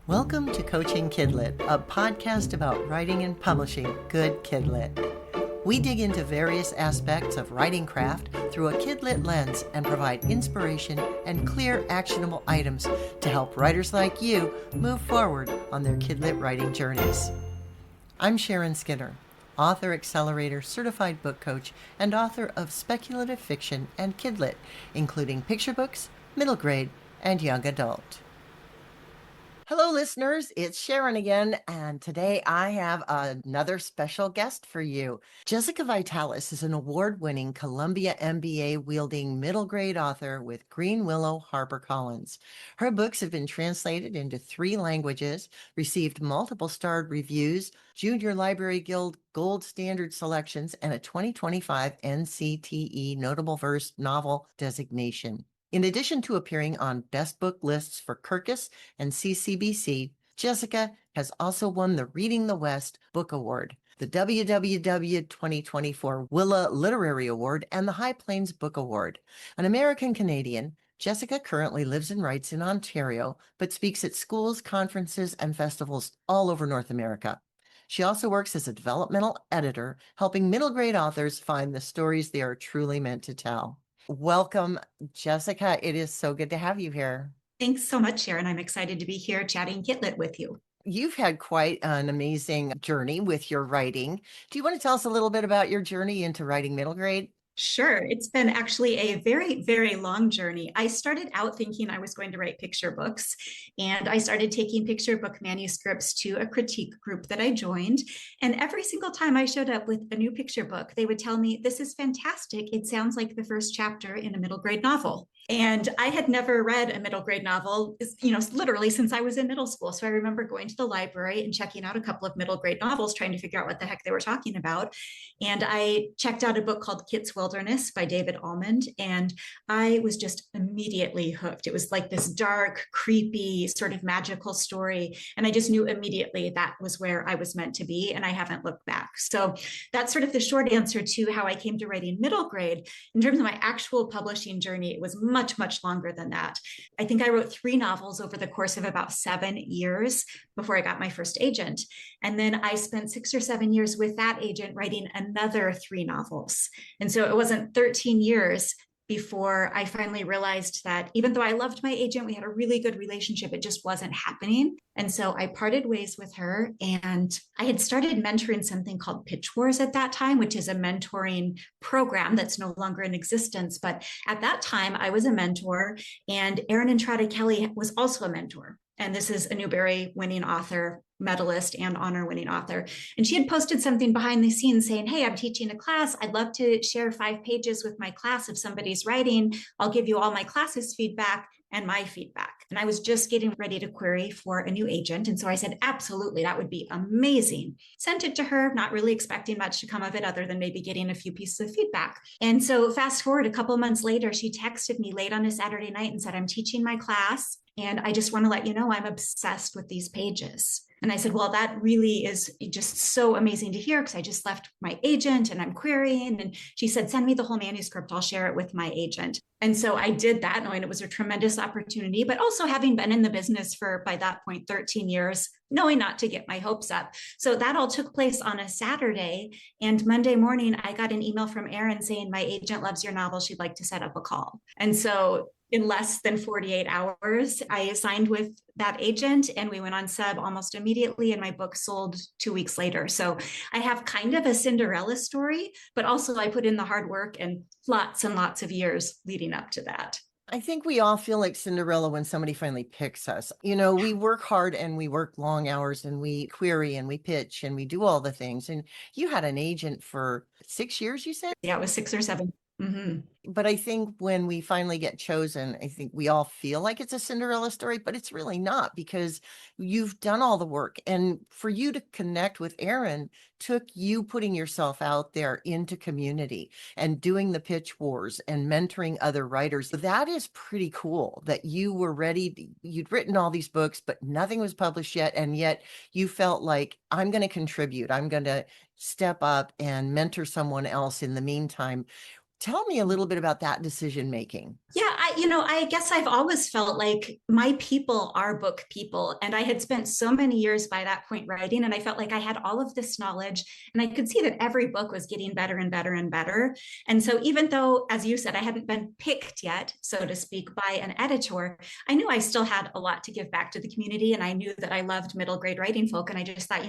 Welcome to Coaching Kidlit, a podcast about writing and publishing good kidlit. We dig into various aspects of writing craft through a kidlit lens and provide inspiration and clear, actionable items to help writers like you move forward on their kidlit writing journeys. I'm Sharon Skinner, author, accelerator, certified book coach, and author of speculative fiction and kidlit, including picture books, middle grade, and young adult. Hello, listeners. It's Sharon again, and today I have another special guest for you. Jessica Vitalis is an award-winning Columbia MBA-wielding middle grade author with Green Willow HarperCollins. Her books have been translated into 3 languages, received multiple starred reviews, Junior Library Guild Gold Standard selections, and a 2025 NCTE Notable Verse Novel designation. In addition to appearing on best book lists for Kirkus and CCBC, Jessica has also won the Reading the West Book Award, the WWW 2024 Willa Literary Award, and the High Plains Book Award. An American Canadian, Jessica currently lives and writes in Ontario, but speaks at schools, conferences, and festivals all over North America. She also works as a developmental editor, helping middle grade authors find the stories they are truly meant to tell. Welcome, Jessica. It is so good to have you here. Thanks so much, Sharon. I'm excited to be here chatting Kidlit with you. You've had quite an amazing journey with your writing. Do you want to tell us a little bit about your journey into writing middle grade? Sure. It's been actually a very, very long journey. I started out thinking I was going to write picture books, and I started taking picture book manuscripts to a critique group that I joined. And every single time I showed up with a new picture book, they would tell me, "This is fantastic. It sounds like the first chapter in a middle grade novel." And I had never read a middle grade novel, literally since I was in middle school. So I remember going to the library and checking out a couple of middle grade novels, trying to figure out what the heck they were talking about. And I checked out a book called Kit's Wilderness by David Almond, and I was just immediately hooked. It was like this dark, creepy, sort of magical story. And I just knew immediately that was where I was meant to be, and I haven't looked back. So that's sort of the short answer to how I came to writing middle grade. In terms of my actual publishing journey, it was much, much longer than that. I think I wrote 3 novels over the course of about 7 years before I got my first agent. And then I spent 6 or 7 years with that agent writing another 3 novels. And so it wasn't 13 years before I finally realized that even though I loved my agent, we had a really good relationship, it just wasn't happening. And so I parted ways with her, and I had started mentoring something called Pitch Wars at that time, which is a mentoring program that's no longer in existence. But at that time, I was a mentor, and Erin Entrada Kelly was also a mentor. And this is a Newbery winning author, medalist, and honor winning author. And she had posted something behind the scenes saying, "Hey, I'm teaching a class. I'd love to share 5 pages with my class. If somebody's writing, I'll give you all my class's feedback and my feedback." And I was just getting ready to query for a new agent. And so I said, absolutely, that would be amazing. Sent it to her, not really expecting much to come of it other than maybe getting a few pieces of feedback. And so fast forward a couple of months later, she texted me late on a Saturday night and said, "I'm teaching my class, and I just want to let you know I'm obsessed with these pages." And I said, "Well, that really is just so amazing to hear, because I just left my agent and I'm querying." And she said, "Send me the whole manuscript. I'll share it with my agent." And so I did that, knowing it was a tremendous opportunity, but also having been in the business for, by that point, 13 years, knowing not to get my hopes up. So that all took place on a Saturday. And Monday morning, I got an email from Erin saying, "My agent loves your novel. She'd like to set up a call." And so in less than 48 hours, I signed with that agent, and we went on sub almost immediately, and my book sold 2 weeks later. So I have kind of a Cinderella story, but also I put in the hard work and lots of years leading up to that. I think we all feel like Cinderella when somebody finally picks us. You know, we work hard and we work long hours and we query and we pitch and we do all the things. And you had an agent for 6 years, you said? Yeah, it was 6 or 7. Mm-hmm. But I think when we finally get chosen, I think we all feel like it's a Cinderella story, but it's really not, because you've done all the work. And for you to connect with Erin took you putting yourself out there into community and doing the pitch wars and mentoring other writers. That is pretty cool that you were ready. You'd written all these books, but nothing was published yet. And yet you felt like, I'm going to contribute. I'm going to step up and mentor someone else in the meantime. Tell me a little bit about that decision making. Yeah, I guess I've always felt like my people are book people. And I had spent so many years by that point writing, and I felt like I had all of this knowledge, and I could see that every book was getting better and better and better. And so, even though, as you said, I hadn't been picked yet, so to speak, by an editor, I knew I still had a lot to give back to the community. And I knew that I loved middle grade writing folk. And I just thought,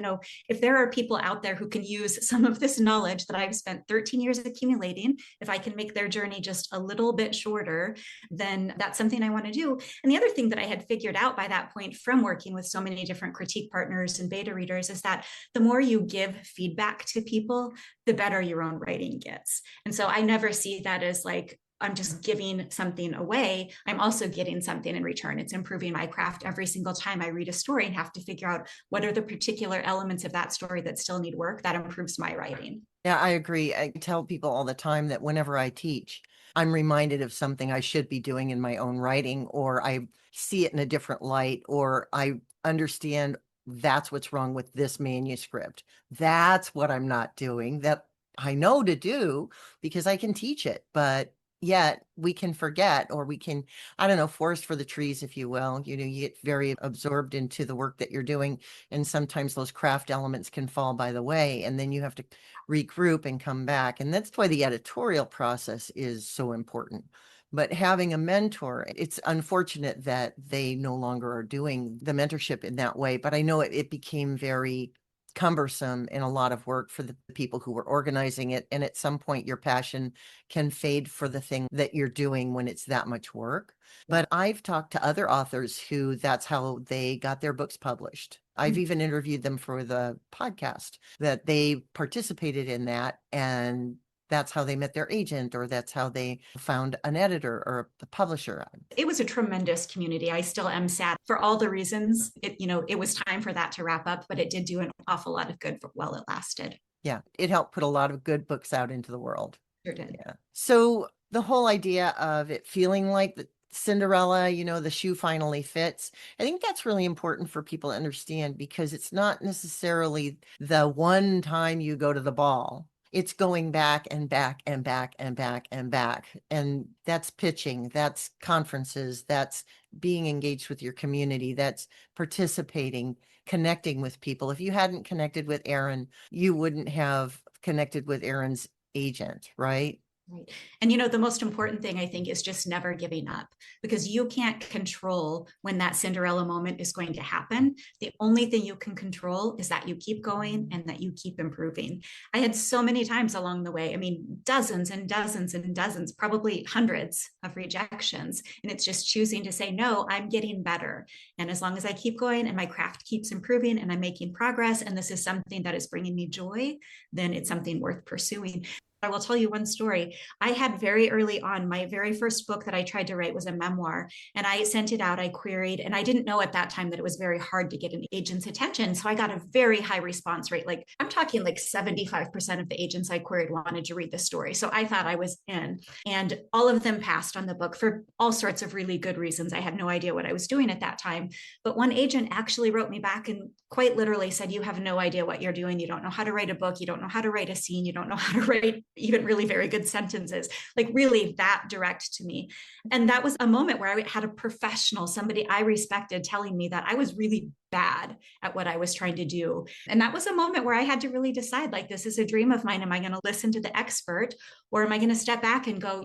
if there are people out there who can use some of this knowledge that I've spent 13 years accumulating, if I can make their journey just a little bit shorter, then that's something I want to do. And the other thing that I had figured out by that point from working with so many different critique partners and beta readers is that the more you give feedback to people, the better your own writing gets. And so I never see that as like, I'm just giving something away. I'm also getting something in return. It's improving my craft every single time I read a story and have to figure out what are the particular elements of that story that still need work. That improves my writing. Yeah, I agree. I tell people all the time that whenever I teach, I'm reminded of something I should be doing in my own writing, or I see it in a different light, or I understand that's what's wrong with this manuscript. That's what I'm not doing that I know to do because I can teach it. But yet we can forget, or we can, I don't know, forest for the trees, if you will. You get very absorbed into the work that you're doing. And sometimes those craft elements can fall by the way. And then you have to regroup and come back. And that's why the editorial process is so important. But having a mentor, it's unfortunate that they no longer are doing the mentorship in that way. But I know it became very cumbersome and a lot of work for the people who were organizing it. And at some point, your passion can fade for the thing that you're doing when it's that much work. But I've talked to other authors who that's how they got their books published. I've even interviewed them for the podcast, that they participated in that, and that's how they met their agent, or that's how they found an editor or a publisher. It was a tremendous community. I still am sad for all the reasons. It was time for that to wrap up, but it did do an awful lot of good while it lasted. Yeah, it helped put a lot of good books out into the world. Sure did. Yeah. So the whole idea of it feeling like the Cinderella, the shoe finally fits. I think that's really important for people to understand, because it's not necessarily the one time you go to the ball. It's going back and back and back and back and back. And that's pitching, that's conferences, that's being engaged with your community, that's participating, connecting with people. If you hadn't connected with Erin, you wouldn't have connected with Erin's agent, right? Right. And the most important thing I think is just never giving up, because you can't control when that Cinderella moment is going to happen. The only thing you can control is that you keep going and that you keep improving. I had so many times along the way, dozens and dozens and dozens, probably hundreds of rejections. And it's just choosing to say, no, I'm getting better. And as long as I keep going and my craft keeps improving and I'm making progress, and this is something that is bringing me joy, then it's something worth pursuing. I will tell you one story. I had very early on, my very first book that I tried to write was a memoir, and I sent it out, I queried, and I didn't know at that time that it was very hard to get an agent's attention. So I got a very high response rate. Like, I'm talking like 75% of the agents I queried wanted to read the story. So I thought I was in, and all of them passed on the book for all sorts of really good reasons. I had no idea what I was doing at that time. But one agent actually wrote me back and quite literally said, you have no idea what you're doing. You don't know how to write a book. You don't know how to write a scene. You don't know how to write even really very good sentences, like really that direct to me. And that was a moment where I had a professional, somebody I respected, telling me that I was really bad at what I was trying to do. And that was a moment where I had to really decide, like, this is a dream of mine. Am I going to listen to the expert, or am I going to step back and go,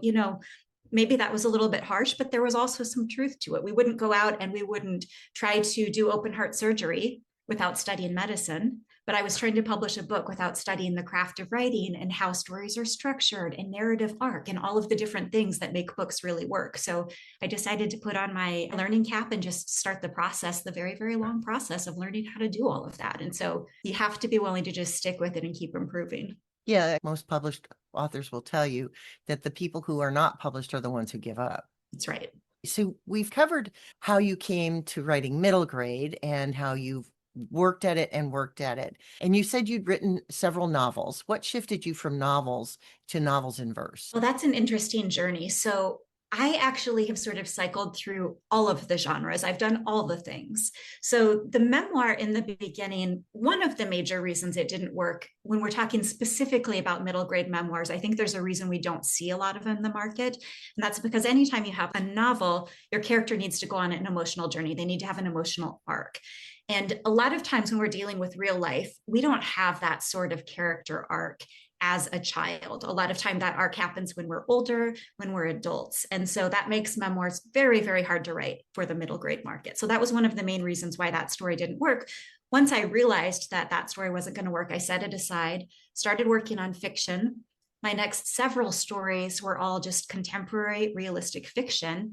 maybe that was a little bit harsh, but there was also some truth to it. We wouldn't go out and we wouldn't try to do open heart surgery without studying medicine. But I was trying to publish a book without studying the craft of writing and how stories are structured and narrative arc and all of the different things that make books really work. So I decided to put on my learning cap and just start the process, the very, very long process of learning how to do all of that. And so you have to be willing to just stick with it and keep improving. Yeah, most published authors will tell you that the people who are not published are the ones who give up. That's right. So we've covered how you came to writing middle grade and how you've worked at it and worked at it. And you said you'd written several novels. What shifted you from novels to novels in verse? Well, that's an interesting journey. So I actually have sort of cycled through all of the genres. I've done all the things. So, the memoir in the beginning, one of the major reasons it didn't work when we're talking specifically about middle grade memoirs, I think there's a reason we don't see a lot of them in the market. And that's because anytime you have a novel, your character needs to go on an emotional journey, they need to have an emotional arc. And a lot of times when we're dealing with real life, we don't have that sort of character arc as a child. A lot of time that arc happens when we're older, when we're adults. And so that makes memoirs very, very hard to write for the middle grade market. So that was one of the main reasons why that story didn't work. Once I realized that that story wasn't going to work, I set it aside, started working on fiction. My next several stories were all just contemporary realistic fiction.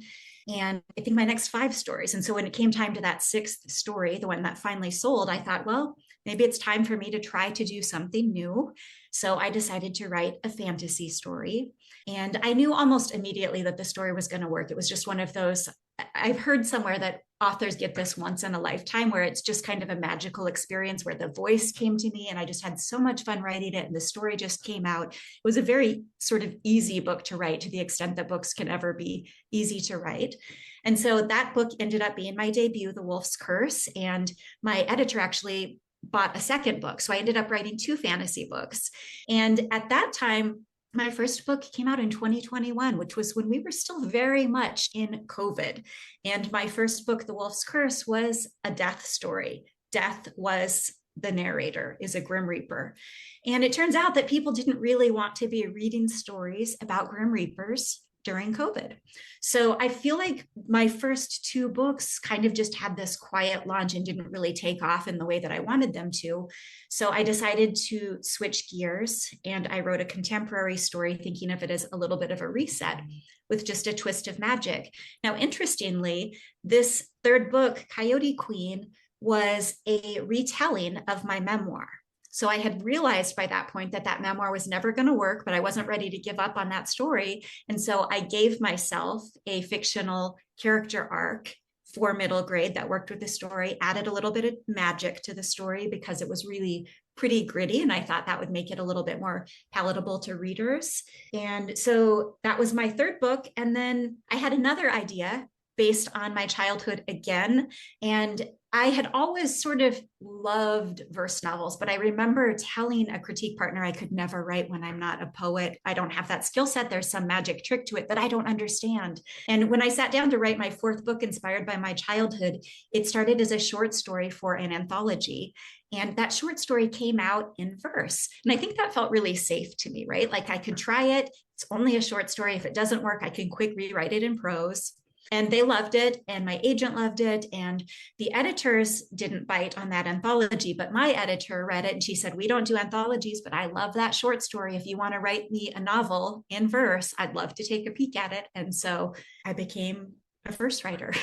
And I think my next 5 stories. And so when it came time to that 6th story, the one that finally sold, I thought, well, maybe it's time for me to try to do something new. So I decided to write a fantasy story. And I knew almost immediately that the story was going to work. It was just one of those, I've heard somewhere that authors get this once in a lifetime where it's just kind of a magical experience where the voice came to me and I just had so much fun writing it and the story just came out. It was a very sort of easy book to write to the extent that books can ever be easy to write. And so that book ended up being my debut, The Wolf's Curse. And my editor actually bought a second book. So I ended up writing 2 fantasy books. And at that time, my first book came out in 2021, which was when we were still very much in COVID. And my first book, The Wolf's Curse, was a death story. Death was the narrator, is a Grim Reaper. And it turns out that people didn't really want to be reading stories about Grim Reapers during COVID. So I feel like my first 2 books kind of just had this quiet launch and didn't really take off in the way that I wanted them to. So I decided to switch gears and I wrote a contemporary story thinking of it as a little bit of a reset with just a twist of magic. Now, interestingly, this 3rd book, Coyote Queen, was a retelling of my memoir. So I had realized by that point that that memoir was never going to work, but I wasn't ready to give up on that story. And so I gave myself a fictional character arc for middle grade that worked with the story, added a little bit of magic to the story because it was really pretty gritty. And I thought that would make it a little bit more palatable to readers. And so that was my 3rd book. And then I had another idea based on my childhood again. And I had always sort of loved verse novels, but I remember telling a critique partner I could never write when I'm not a poet. I don't have that skill set. There's some magic trick to it that I don't understand. And when I sat down to write my 4th book inspired by my childhood, it started as a short story for an anthology. And that short story came out in verse. And I think that felt really safe to me, right? Like I could try it. It's only a short story. If it doesn't work, I can quick rewrite it in prose. And they loved it, and my agent loved it, and the editors didn't bite on that anthology, but my editor read it and she said, we don't do anthologies, but I love that short story. If you want to write me a novel in verse, I'd love to take a peek at it. And so I became a verse writer.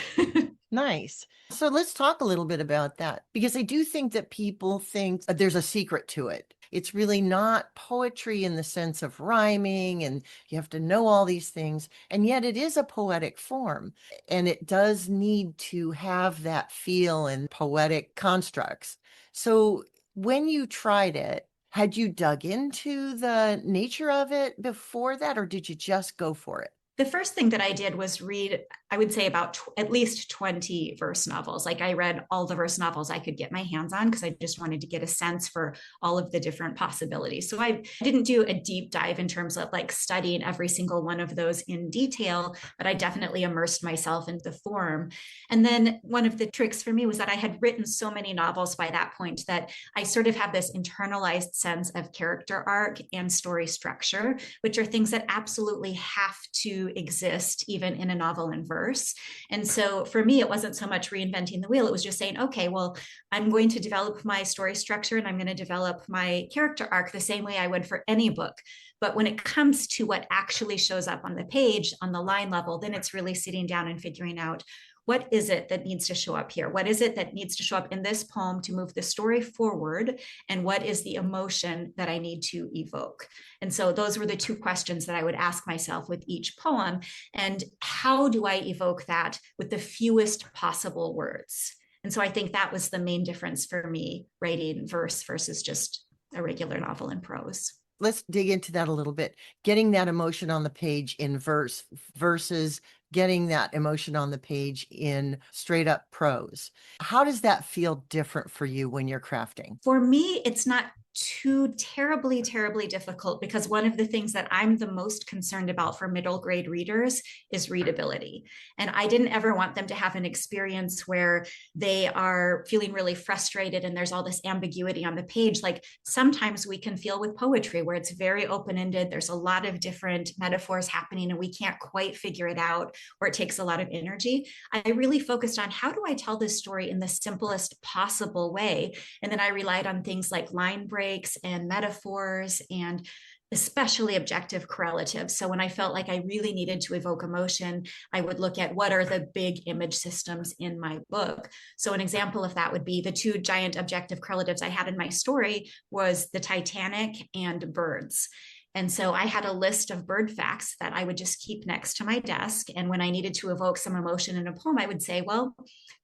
Nice. So let's talk a little bit about that, because I do think that people think there's a secret to it. It's really not poetry in the sense of rhyming and you have to know all these things. And yet it is a poetic form and it does need to have that feel and poetic constructs. So when you tried it, had you dug into the nature of it before that, or did you just go for it? The first thing that I did was read, I would say about at least 20 verse novels. Like I read all the verse novels I could get my hands on because I just wanted to get a sense for all of the different possibilities. So I didn't do a deep dive in terms of like studying every single one of those in detail, but I definitely immersed myself into the form. And then one of the tricks for me was that I had written so many novels by that point that I sort of have this internalized sense of character arc and story structure, which are things that absolutely have to exist even in a novel in verse. And so for me, it wasn't so much reinventing the wheel. It was just saying, okay, well, I'm going to develop my story structure and I'm going to develop my character arc the same way I would for any book. But when it comes to what actually shows up on the page, on the line level, then it's really sitting down and figuring out, what is it that needs to show up here? What is it that needs to show up in this poem to move the story forward? And what is the emotion that I need to evoke? And so those were the 2 questions that I would ask myself with each poem. And how do I evoke that with the fewest possible words? And so I think that was the main difference for me writing verse versus just a regular novel in prose. let's dig into that a little bit. Getting that emotion on the page in verse versus getting that emotion on the page in straight up prose. How does that feel different for you when you're crafting? For me, it's not too terribly difficult because one of the things that I'm the most concerned about for middle grade readers is readability. And I didn't ever want them to have an experience where they are feeling really frustrated and there's all this ambiguity on the page. Like sometimes we can feel with poetry where it's very open-ended. There's a lot of different metaphors happening and we can't quite figure it out, or it takes a lot of energy. I really focused on how do I tell this story in the simplest possible way? And then I relied on things like line breaks and metaphors and especially objective correlatives. So when I felt like I really needed to evoke emotion, I would look at what are the big image systems in my book. So an example of that would be the two giant objective correlatives I had in my story was the Titanic and birds. And so I had a list of bird facts that I would just keep next to my desk. And when I needed to evoke some emotion in a poem, I would say, well,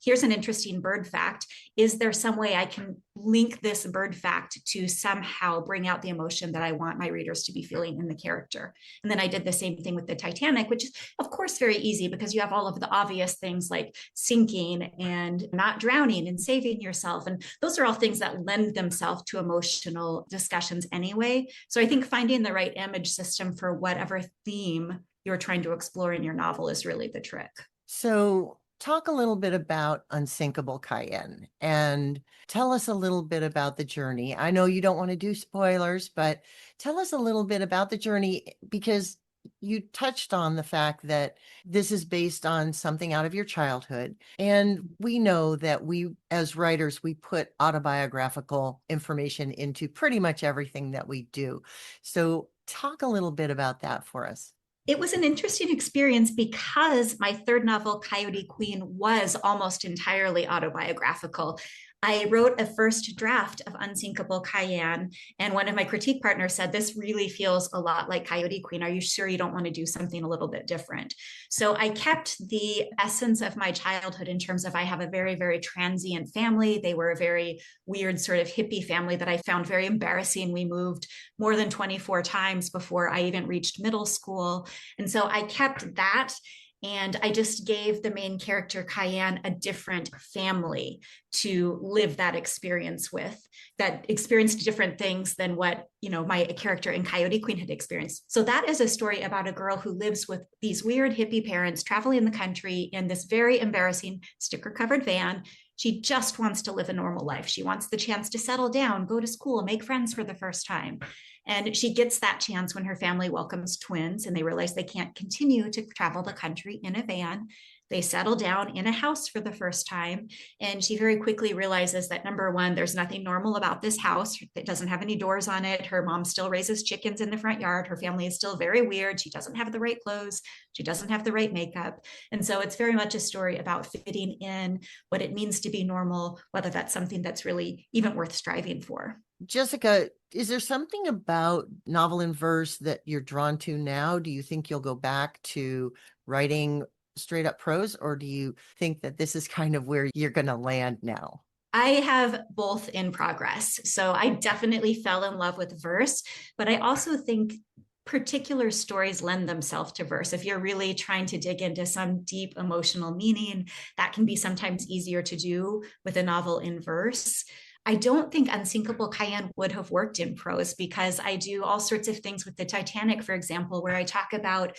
here's an interesting bird fact. Is there some way I can link this bird fact to somehow bring out the emotion that I want my readers to be feeling in the character? And then I did the same thing with the Titanic, which is, of course, very easy because you have all of the obvious things like sinking and not drowning and saving yourself. And those are all things that lend themselves to emotional discussions anyway. So I think finding the right image system for whatever theme you're trying to explore in your novel is really the trick. So, talk a little bit about Unsinkable Cayenne and tell us a little bit about the journey. I know you don't want to do spoilers, but tell us a little bit about the journey because you touched on the fact that this is based on something out of your childhood. And we know that we, as writers, we put autobiographical information into pretty much everything that we do. So, talk a little bit about that for us. It was an interesting experience because my third novel, Coyote Queen, was almost entirely autobiographical. I wrote a first draft of Unsinkable Cayenne, and one of my critique partners said, this really feels a lot like Coyote Queen. Are you sure you don't want to do something a little bit different? So I kept the essence of my childhood in terms of I have a very transient family. They were a very weird sort of hippie family that I found very embarrassing. We moved more than 24 times before I even reached middle school. And so I kept that. And I just gave the main character, Cayenne, a different family to live that experience with, that experienced different things than what, my character in Coyote Queen had experienced. So that is a story about a girl who lives with these weird hippie parents traveling the country in this very embarrassing sticker-covered van. She just wants to live a normal life. She wants the chance to settle down, go to school, make friends for the first time. And she gets that chance when her family welcomes twins and they realize they can't continue to travel the country in a van. They settle down in a house for the first time. And she very quickly realizes that number one, there's nothing normal about this house. It doesn't have any doors on it. Her mom still raises chickens in the front yard. Her family is still very weird. She doesn't have the right clothes. She doesn't have the right makeup. And so it's very much a story about fitting in, what it means to be normal, whether that's something that's really even worth striving for. Jessica, is there something about novel in verse that you're drawn to now? Do you think you'll go back to writing straight up prose, or do you think that this is kind of where you're going to land now? I have both in progress. So I definitely fell in love with verse, but I also think particular stories lend themselves to verse. If you're really trying to dig into some deep emotional meaning, that can be sometimes easier to do with a novel in verse. I don't think Unsinkable Cayenne would have worked in prose because I do all sorts of things with the Titanic, for example, where I talk about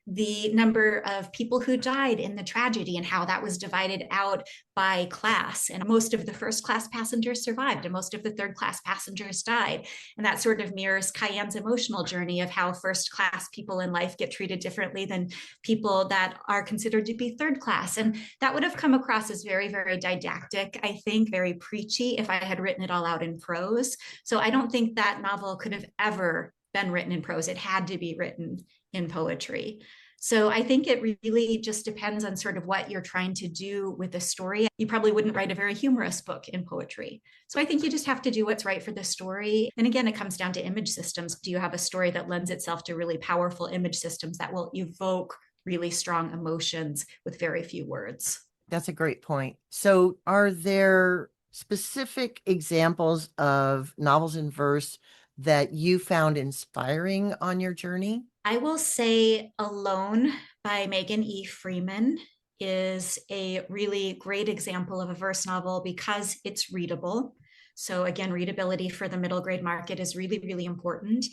the number of people who died in the tragedy and how that was divided out by class. And most of the first class passengers survived and most of the third class passengers died. And that sort of mirrors Cayenne's emotional journey of how first class people in life get treated differently than people that are considered to be third class. And that would have come across as very didactic, I think, very preachy if I had written it all out in prose. So I don't think that novel could have ever been written in prose. It had to be written in poetry. So I think it really just depends on sort of what you're trying to do with the story. You probably wouldn't write a very humorous book in poetry. So I think you just have to do what's right for the story. And again, it comes down to image systems. Do you have a story that lends itself to really powerful image systems that will evoke really strong emotions with very few words? That's a great point. So are there specific examples of novels in verse that you found inspiring on your journey? I will say Alone by Megan E. Freeman is a really great example of a verse novel because it's readable. So again, readability for the middle grade market is really, really important.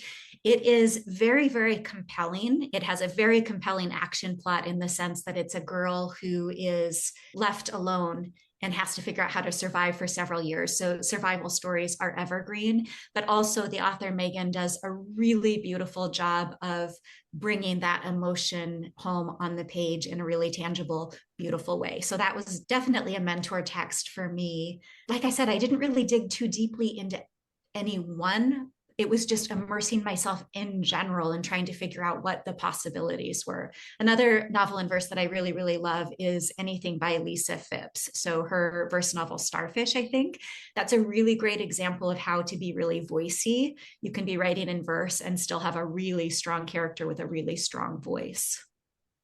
It is very, very compelling. It has a very compelling action plot in the sense that it's a girl who is left alone and has to figure out how to survive for several years. So survival stories are evergreen, but also the author Megan does a really beautiful job of bringing that emotion home on the page in a really tangible, beautiful way. So that was definitely a mentor text for me. Like I said, I didn't really dig too deeply into any one. It was just immersing myself in general and trying to figure out what the possibilities were. Another novel in verse that I really, really love is Anything by Lisa Phipps. So her verse novel, Starfish, I think, that's a really great example of how to be really voicey. You can be writing in verse and still have a really strong character with a really strong voice.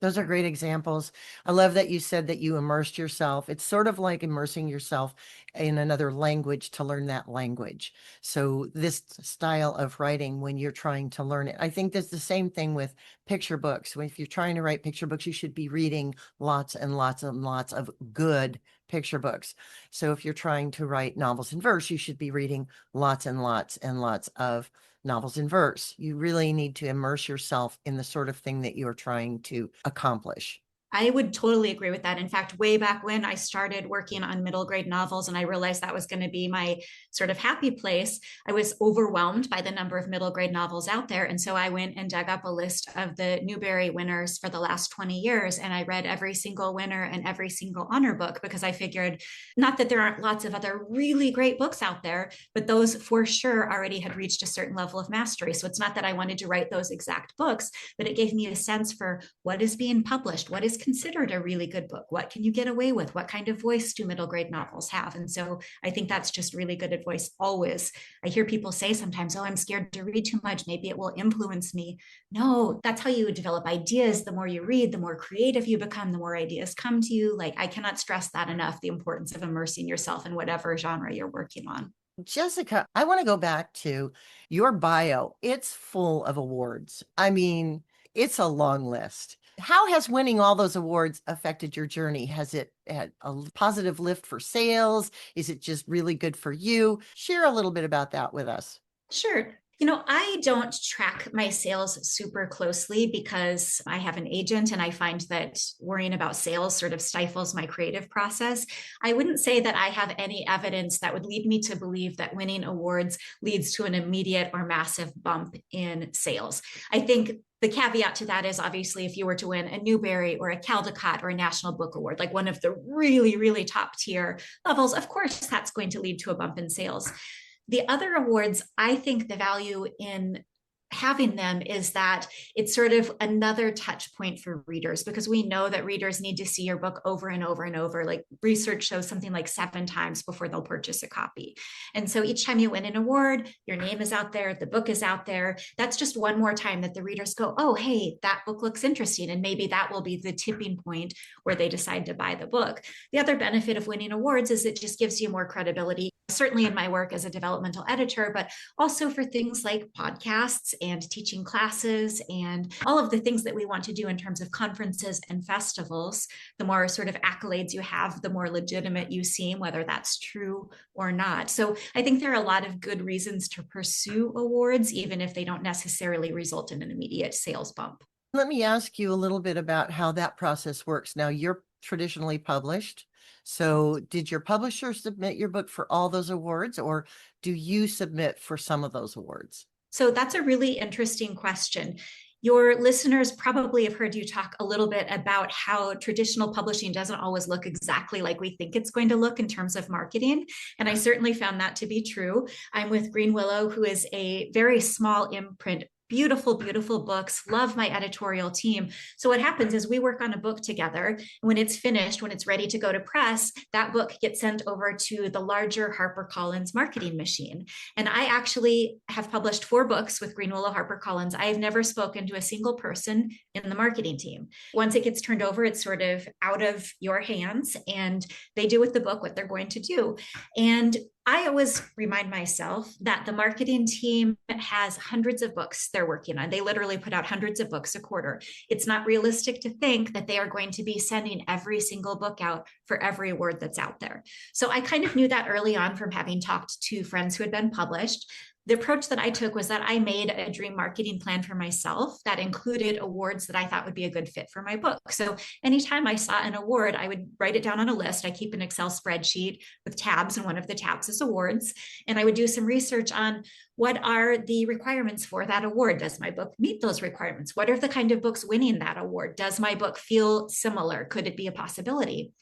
Those are great examples. I love that you said that you immersed yourself. It's sort of like immersing yourself in another language to learn that language. So this style of writing, when you're trying to learn it, I think that's the same thing with picture books. If you're trying to write picture books, you should be reading lots and lots and lots of good picture books. So if you're trying to write novels in verse, you should be reading lots and lots and lots of novels in verse. You really need to immerse yourself in the sort of thing that you're trying to accomplish. I would totally agree with that. In fact, way back when I started working on middle grade novels and I realized that was going to be my sort of happy place, I was overwhelmed by the number of middle grade novels out there. And so I went and dug up a list of the Newbery winners for the last 20 years. And I read every single winner and every single honor book because I figured not that there aren't lots of other really great books out there, but those for sure already had reached a certain level of mastery. So it's not that I wanted to write those exact books, but it gave me a sense for what is being published, what is considered a really good book, what can you get away with, what kind of voice do middle grade novels have. And so I think that's just really good advice always. I hear people say sometimes, oh, I'm scared to read too much, maybe it will influence me. No, that's how you develop ideas. The more you read, the more creative you become, the more ideas come to you. Like, I cannot stress that enough, the importance of immersing yourself in whatever genre you're working on. Jessica, I want to go back to your bio. It's full of awards. I mean, it's a long list. How has winning all those awards affected your journey? Has it had a positive lift for sales? Is it just really good for you? Share a little bit about that with us. Sure. You know, I don't track my sales super closely because I have an agent and I find that worrying about sales sort of stifles my creative process. I wouldn't say that I have any evidence that would lead me to believe that winning awards leads to an immediate or massive bump in sales. I think the caveat to that is obviously if you were to win a Newbery or a Caldecott or a National Book Award, like one of the really, really top tier levels, of course, that's going to lead to a bump in sales. The other awards, I think the value in having them is that it's sort of another touch point for readers because we know that readers need to see your book over and over and over. Like research shows something like 7 times before they'll purchase a copy. And so each time you win an award, your name is out there, the book is out there. That's just one more time that the readers go, oh, hey, that book looks interesting. And maybe that will be the tipping point where they decide to buy the book. The other benefit of winning awards is it just gives you more credibility, certainly in my work as a developmental editor, but also for things like podcasts and teaching classes and all of the things that we want to do in terms of conferences and festivals. The more sort of accolades you have, the more legitimate you seem, whether that's true or not. So I think there are a lot of good reasons to pursue awards, even if they don't necessarily result in an immediate sales bump. Let me ask you a little bit about how that process works. Now, you're traditionally published. So did your publisher submit your book for all those awards, or do you submit for some of those awards? So that's a really interesting question. Your listeners probably have heard you talk a little bit about how traditional publishing doesn't always look exactly like we think it's going to look in terms of marketing. And I certainly found that to be true. I'm with Green Willow, who is a very small imprint. Beautiful, beautiful books. Love my editorial team. So what happens is we work on a book together. When it's finished, when it's ready to go to press, that book gets sent over to the larger HarperCollins marketing machine. And I actually have published 4 books with Green Willow HarperCollins. I have never spoken to a single person in the marketing team. Once it gets turned over, it's sort of out of your hands and they do with the book what they're going to do. And I always remind myself that the marketing team has hundreds of books they're working on. They literally put out hundreds of books a quarter. It's not realistic to think that they are going to be sending every single book out for every award that's out there. So I kind of knew that early on from having talked to friends who had been published. The approach that I took was that I made a dream marketing plan for myself that included awards that I thought would be a good fit for my book. So anytime I saw an award, I would write it down on a list. I keep an Excel spreadsheet with tabs, and one of the tabs is awards. And I would do some research on what are the requirements for that award. Does my book meet those requirements? What are the kind of books winning that award? Does my book feel similar? Could it be a possibility?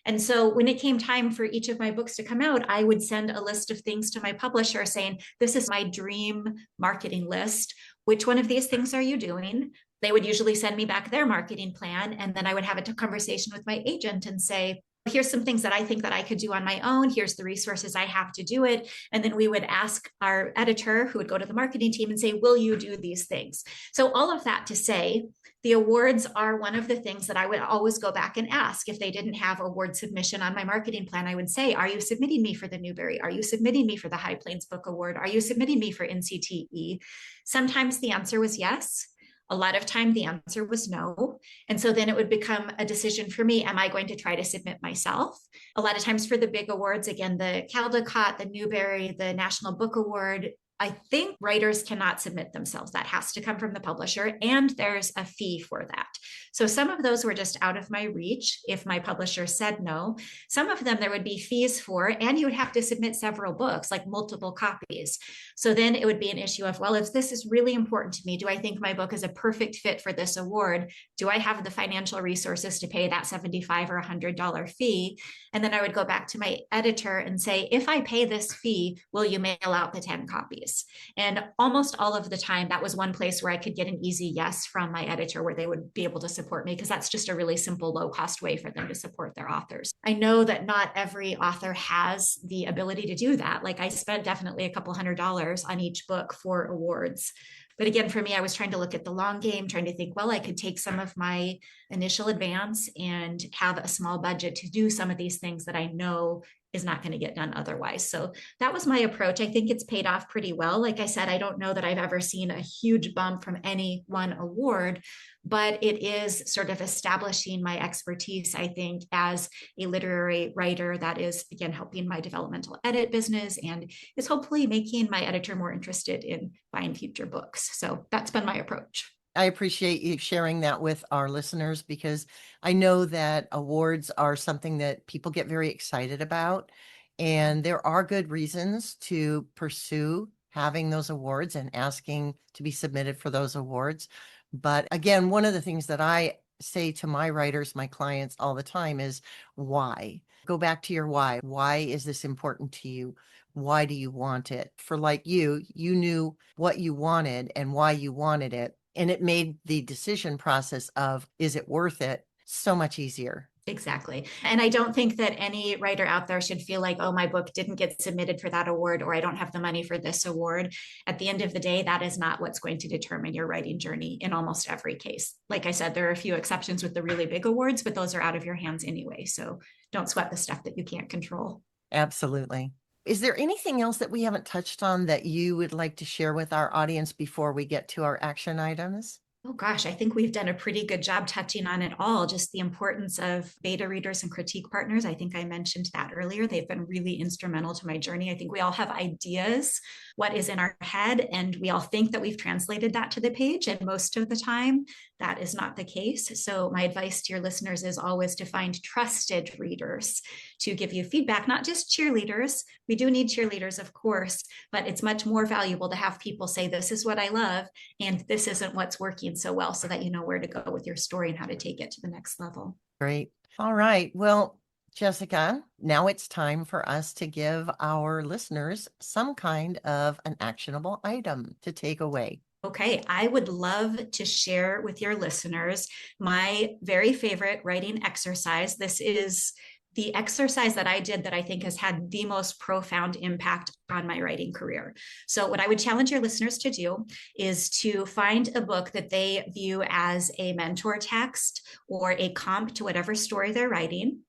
And so when it came time for each of my books to come out, I would send a list of things to my publisher saying, this is my dream marketing list. Which one of these things are you doing? They would usually send me back their marketing plan. And then I would have a conversation with my agent and say, here's some things that I think that I could do on my own. Here's the resources I have to do it. And then we would ask our editor, who would go to the marketing team, and say, will you do these things? So all of that to say, the awards are one of the things that I would always go back and ask. If they didn't have award submission on my marketing plan, I would say, are you submitting me for the Newbery? Are you submitting me for the High Plains Book Award? Are you submitting me for NCTE? Sometimes the answer was yes. A lot of time the answer was no. And so then it would become a decision for me. Am I going to try to submit myself? A lot of times for the big awards, again, the Caldecott, the Newbery, the National Book Award, I think writers cannot submit themselves. That has to come from the publisher, and there's a fee for that. So some of those were just out of my reach if my publisher said no. Some of them there would be fees for, and you would have to submit several books, like multiple copies. So then it would be an issue of, well, if this is really important to me, do I think my book is a perfect fit for this award? Do I have the financial resources to pay that $75 or $100 fee? And then I would go back to my editor and say, if I pay this fee, will you mail out the 10 copies? And almost all of the time, that was one place where I could get an easy yes from my editor, where they would be able to support me, because that's just a really simple, low-cost way for them to support their authors. I know that not every author has the ability to do that. Like, I spent definitely a couple $100 on each book for awards. But again, for me, I was trying to look at the long game, trying to think, well, I could take some of my initial advance and have a small budget to do some of these things that I know is not going to get done otherwise. So that was my approach. I think it's paid off pretty well. Like I said, I don't know that I've ever seen a huge bump from any one award, but it is sort of establishing my expertise, I think, as a literary writer that is, again, helping my developmental edit business, and is hopefully making my editor more interested in buying future books. So that's been my approach. I appreciate you sharing that with our listeners, because I know that awards are something that people get very excited about, and there are good reasons to pursue having those awards and asking to be submitted for those awards. But again, one of the things that I say to my writers, my clients all the time is why. Go back to your why. Why is this important to you? Why do you want it? For like you knew what you wanted and why you wanted it. And it made the decision process of, is it worth it, so much easier. Exactly. And I don't think that any writer out there should feel like, oh, my book didn't get submitted for that award, or I don't have the money for this award. At the end of the day, that is not what's going to determine your writing journey in almost every case. Like I said, there are a few exceptions with the really big awards, but those are out of your hands anyway. So don't sweat the stuff that you can't control. Absolutely. Is there anything else that we haven't touched on that you would like to share with our audience before we get to our action items? Oh gosh, I think we've done a pretty good job touching on it all. Just the importance of beta readers and critique partners. I think I mentioned that earlier. They've been really instrumental to my journey. I think we all have ideas, what is in our head, and we all think that we've translated that to the page. And most of the time, that is not the case. So my advice to your listeners is always to find trusted readers to give you feedback, not just cheerleaders. We do need cheerleaders, of course, but it's much more valuable to have people say, this is what I love, and this isn't what's working so well, so that you know where to go with your story and how to take it to the next level. Great. All right. Well, Jessica, now it's time for us to give our listeners some kind of an actionable item to take away. Okay, I would love to share with your listeners my very favorite writing exercise. This is the exercise that I did that I think has had the most profound impact on my writing career. So what I would challenge your listeners to do is to find a book that they view as a mentor text or a comp to whatever story they're writing.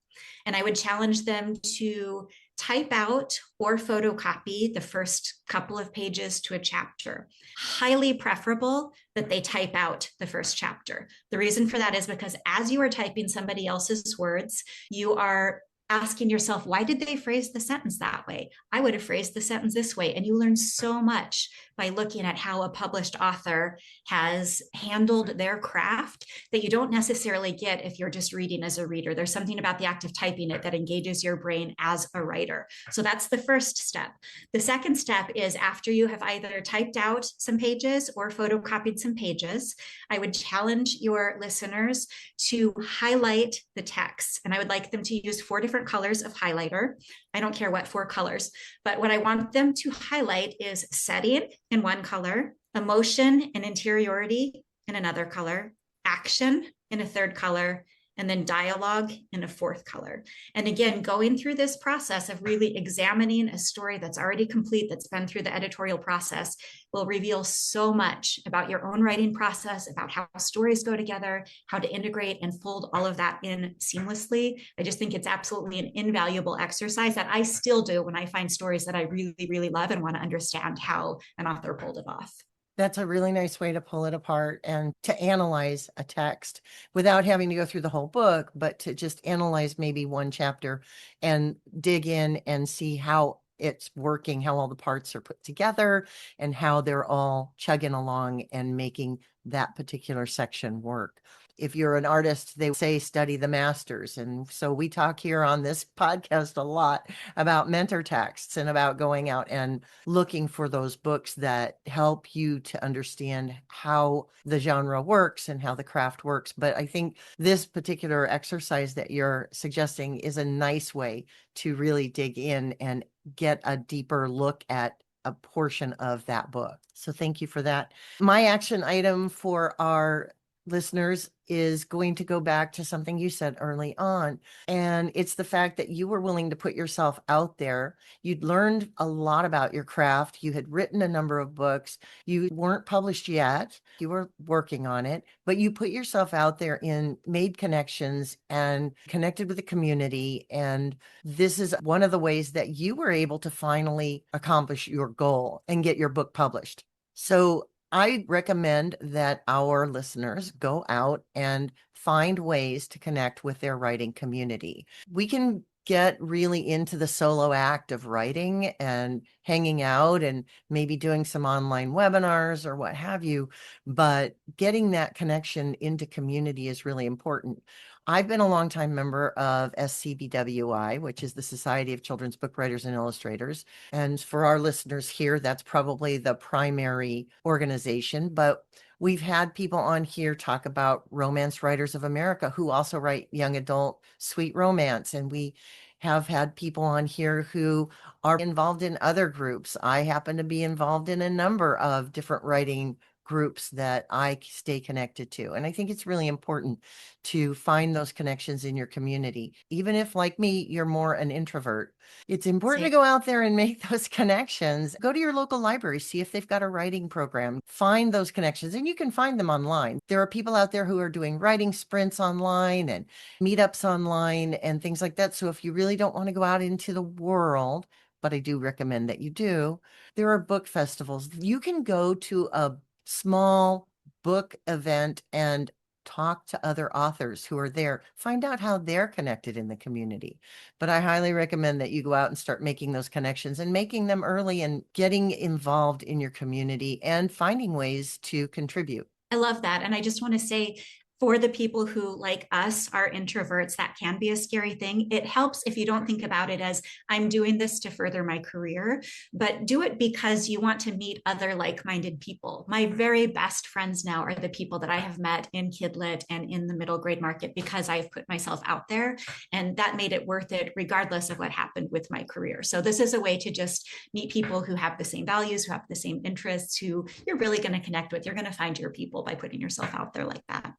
And I would challenge them to type out or photocopy the first couple of pages to a chapter. Highly preferable that they type out the first chapter. The reason for that is because as you are typing somebody else's words, you are asking yourself, why did they phrase the sentence that way? I would have phrased the sentence this way. And you learn so much by looking at how a published author has handled their craft that you don't necessarily get if you're just reading as a reader. There's something about the act of typing it that engages your brain as a writer. So that's the first step. The second step is after you have either typed out some pages or photocopied some pages, I would challenge your listeners to highlight the text. And I would like them to use 4 different colors of highlighter. I don't care what 4 colors, but what I want them to highlight is setting in one color, emotion and interiority in another color, action in a third color, and then dialogue in a 4th color. And again, going through this process of really examining a story that's already complete, that's been through the editorial process, will reveal so much about your own writing process, about how stories go together, how to integrate and fold all of that in seamlessly. I just think it's absolutely an invaluable exercise that I still do when I find stories that I really, really love and want to understand how an author pulled it off. That's a really nice way to pull it apart and to analyze a text without having to go through the whole book, but to just analyze maybe one chapter and dig in and see how it's working, how all the parts are put together and how they're all chugging along and making that particular section work. If you're an artist, they say study the masters. And so we talk here on this podcast a lot about mentor texts and about going out and looking for those books that help you to understand how the genre works and how the craft works. But I think this particular exercise that you're suggesting is a nice way to really dig in and get a deeper look at a portion of that book. So thank you for that. My action item for our listeners is going to go back to something you said early on. And it's the fact that you were willing to put yourself out there. You'd learned a lot about your craft. You had written a number of books. You weren't published yet. You were working on it, but you put yourself out there and made connections and connected with the community. And this is one of the ways that you were able to finally accomplish your goal and get your book published. So I recommend that our listeners go out and find ways to connect with their writing community. We can get really into the solo act of writing and hanging out and maybe doing some online webinars or what have you, but getting that connection into community is really important. I've been a longtime member of SCBWI, which is the Society of Children's Book Writers and Illustrators. And for our listeners here, that's probably the primary organization, but we've had people on here talk about Romance Writers of America who also write young adult sweet romance. And we have had people on here who are involved in other groups. I happen to be involved in a number of different writing groups that I stay connected to. And I think it's really important to find those connections in your community. Even if, like me, you're more an introvert, it's important to go out there and make those connections. Go to your local library, see if they've got a writing program, find those connections, and you can find them online. There are people out there who are doing writing sprints online and meetups online and things like that. So if you really don't want to go out into the world, but I do recommend that you do, there are book festivals. You can go to a small book event and talk to other authors who are there, find out how they're connected in the community. But I highly recommend that you go out and start making those connections and making them early and getting involved in your community and finding ways to contribute. I love that. And I just want to say, for the people who, like us, are introverts, that can be a scary thing. It helps if you don't think about it as I'm doing this to further my career, but do it because you want to meet other like-minded people. My very best friends now are the people that I have met in Kidlit and in the middle grade market because I've put myself out there, and that made it worth it regardless of what happened with my career. So this is a way to just meet people who have the same values, who have the same interests, who you're really going to connect with. You're going to find your people by putting yourself out there like that.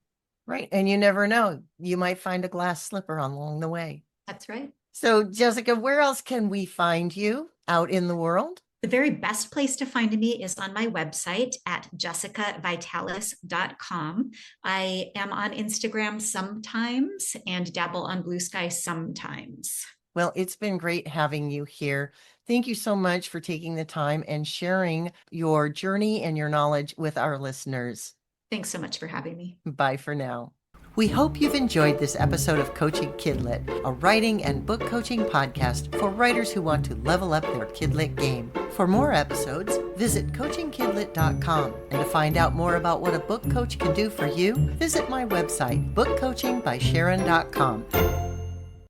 Right. And you never know. You might find a glass slipper along the way. That's right. So, Jessica, where else can we find you out in the world? The very best place to find me is on my website at jessicavitalis.com. I am on Instagram sometimes and dabble on Blue Sky sometimes. Well, it's been great having you here. Thank you so much for taking the time and sharing your journey and your knowledge with our listeners. Thanks so much for having me. Bye for now. We hope you've enjoyed this episode of Coaching Kidlit, a writing and book coaching podcast for writers who want to level up their Kidlit game. For more episodes, visit coachingkidlit.com. And to find out more about what a book coach can do for you, visit my website, bookcoachingbysharon.com.